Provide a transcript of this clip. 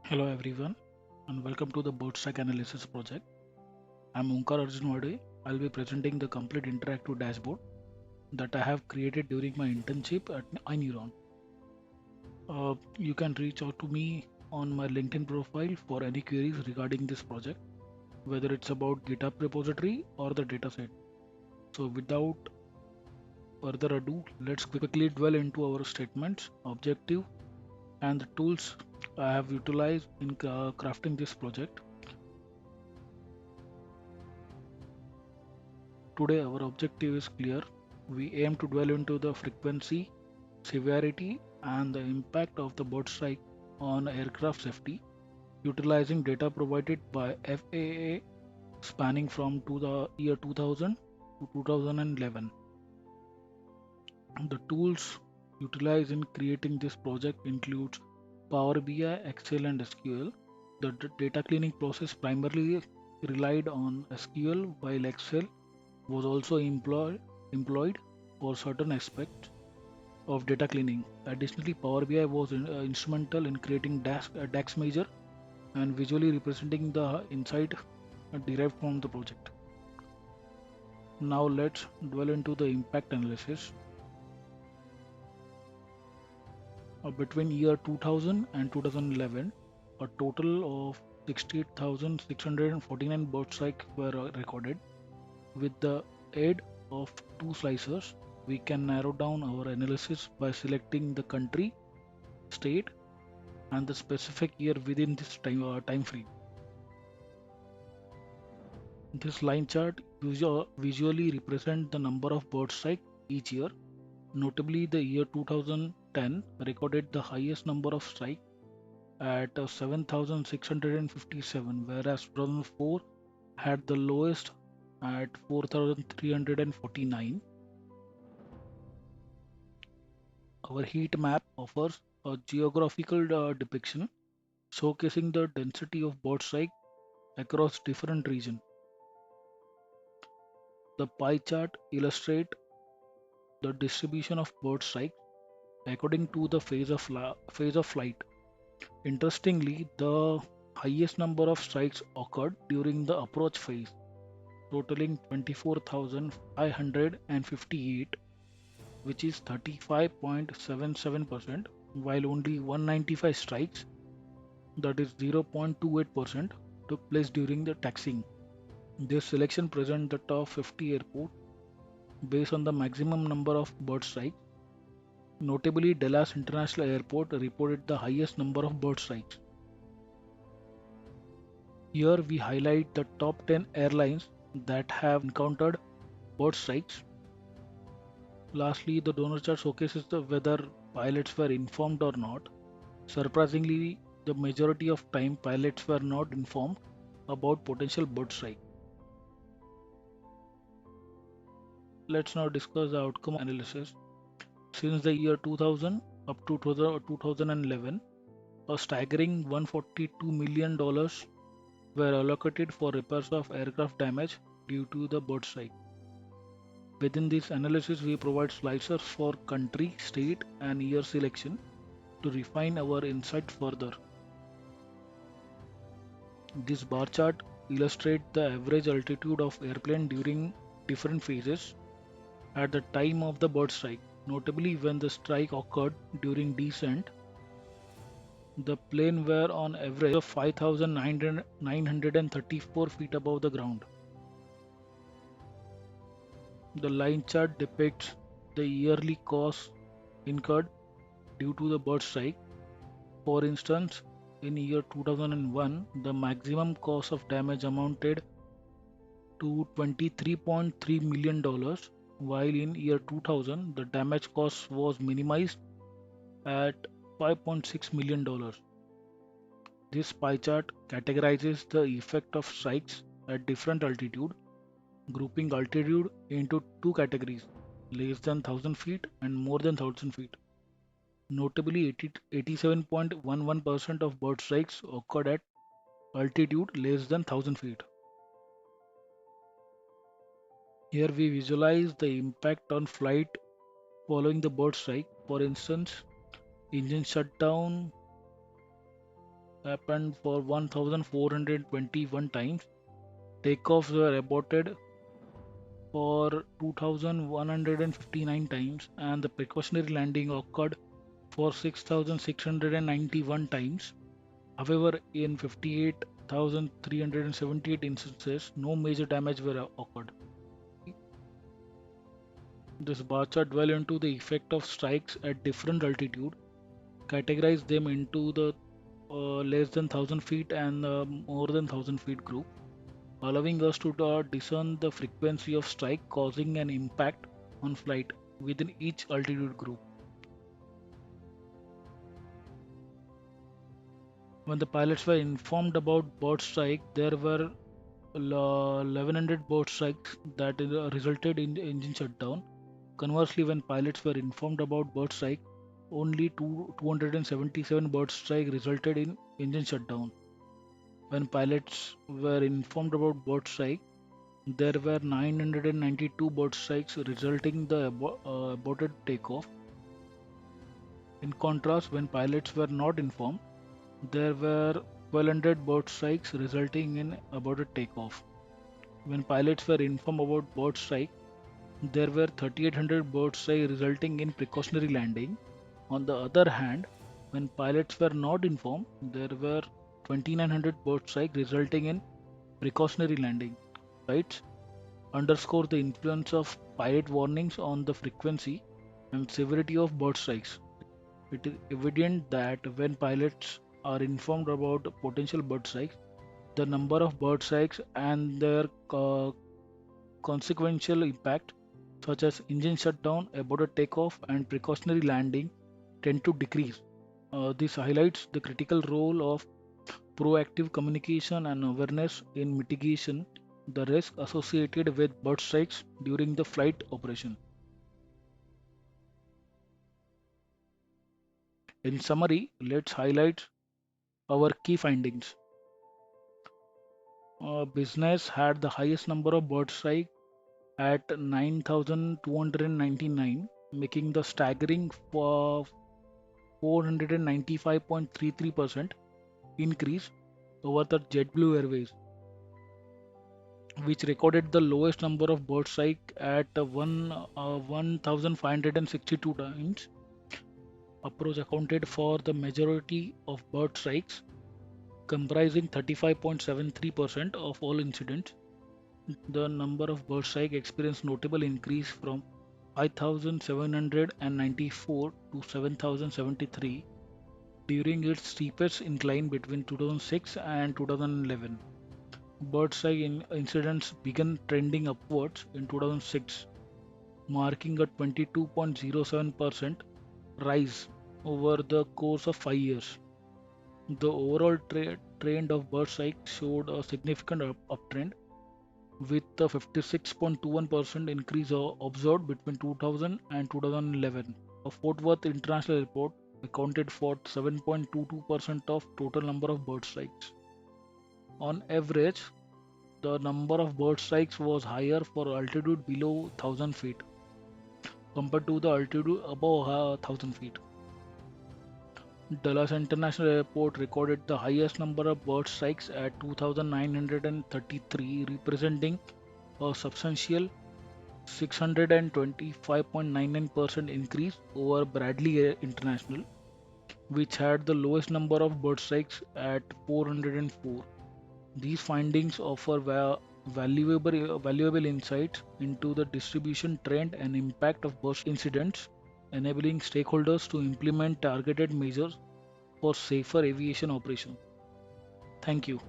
Hello everyone and welcome to the board stack analysis project. I'm Onkar Arjunwade. I'll be presenting the complete interactive dashboard that I have created during my internship at Ineuron. You can reach out to me on my LinkedIn profile for any queries regarding this project, whether it's about GitHub repository or the dataset. So without further ado, let's quickly dwell into our statements, objective, and the tools I have utilized in crafting this project. Today, our objective is clear. We aim to dwell into the frequency, severity, and the impact of the bird strike on aircraft safety, utilizing data provided by FAA spanning from to the year 2000 to 2011. The tools utilized in creating this project includes Power BI, Excel, and SQL. The data cleaning process primarily relied on SQL, while Excel was also employed for certain aspects of data cleaning. Additionally, Power BI was instrumental in creating DAX measure and visually representing the insight derived from the project. Now let's dwell into the impact analysis. Between year 2000 and 2011, a total of 68,649 bird strikes were recorded. With the aid of two slicers, we can narrow down our analysis by selecting the country, state, and the specific year within this time frame. This line chart visually represents the number of bird strike each year. Notably, the year 2010 recorded the highest number of strike at 7,657, whereas 2004 had the lowest at 4,349. Our heat map offers a geographical depiction showcasing the density of bird strike across different regions. The pie chart illustrates the distribution of bird strike according to the phase of flight. Interestingly, the highest number of strikes occurred during the approach phase, totaling 24,558, which is 35.77%, while only 195 strikes, that is 0.28%, took place during the taxiing. This selection presents the top 50 airports based on the maximum number of bird strikes. Notably, Dallas International Airport reported the highest number of bird strikes. Here we highlight the top 10 airlines that have encountered bird strikes. Lastly, the donor chart showcases whether pilots were informed or not. Surprisingly, the majority of time pilots were not informed about potential bird strike. Let's now discuss the outcome analysis. Since the year 2000 up to 2011, a staggering $142 million were allocated for repairs of aircraft damage due to the bird strike. Within this analysis, we provide slicers for country, state, and year selection to refine our insight further. This bar chart illustrates the average altitude of airplane during different phases at the time of the bird strike. Notably, when the strike occurred during descent, the plane were on average of 5,934 feet above the ground. The line chart depicts the yearly costs incurred due to the bird strike. For instance, in year 2001, the maximum cost of damage amounted to $23.3 million, while in year 2000, the damage cost was minimized at $5.6 million. This pie chart categorizes the effect of strikes at different altitude, grouping altitude into two categories, less than 1000 feet and more than 1000 feet. Notably, 87.11% of bird strikes occurred at altitude less than 1000 feet. Here we visualize the impact on flight following the bird strike. For instance, engine shutdown, happened for 1,421 times. Takeoffs were aborted for 2,159 times, and the precautionary landing occurred for 6,691 times. However, in 58,378 instances, no major damage were occurred. This bar chart dwell into the effect of strikes at different altitude, categorize them into the less than 1000 feet and more than 1000 feet group, allowing us to discern the frequency of strike causing an impact on flight within each altitude group. When the pilots were informed about bird strike, there were 1100 bird strikes that resulted in the engine shutdown. Conversely, when pilots were informed about bird strike, only 277 bird strike resulted in engine shutdown. When pilots were informed about bird strike, there were 992 bird strikes resulting in the aborted takeoff. In contrast, when pilots were not informed, there were 1200 bird strikes resulting in aborted takeoff. When pilots were informed about bird strike, there were 3800 bird strikes resulting in precautionary landing. On the other hand, when pilots were not informed, there were 2900 bird strikes resulting in precautionary landing. Right? Underscore the influence of pilot warnings on the frequency and severity of bird strikes. It is evident that when pilots are informed about potential bird strikes, the number of bird strikes and their consequential impact, such as engine shutdown, aborted takeoff, and precautionary landing, tend to decrease. This highlights the critical role of proactive communication and awareness in mitigation the risk associated with bird strikes during the flight operation. In summary, let's highlight our key findings. Business had the highest number of bird strike at 9,299, making the staggering for 495.33% increase over the JetBlue Airways, which recorded the lowest number of bird strike at 1,562 times. Approach accounted for the majority of bird strikes, comprising 35.73% of all incidents. The number of bird strike experienced notable increase from 5,794 to 7,073 during its steepest incline between 2006 and 2011. Bird strike incidents began trending upwards in 2006, marking a 22.07% rise over the course of 5 years. The overall trend of bird strike showed a significant uptrend, with a 56.21% increase observed between 2000 and 2011. Fort Worth International Airport accounted for 7.22% of total number of bird strikes. On average, the number of bird strikes was higher for altitude below 1000 feet compared to the altitude above 1000 feet. Dallas International Airport recorded the highest number of bird strikes at 2,933, representing a substantial 625.99% increase over Bradley Air International, which had the lowest number of bird strikes at 404. These findings offer valuable insights into the distribution trend and impact of burst incidents, enabling stakeholders to implement targeted measures for safer aviation operations. Thank you.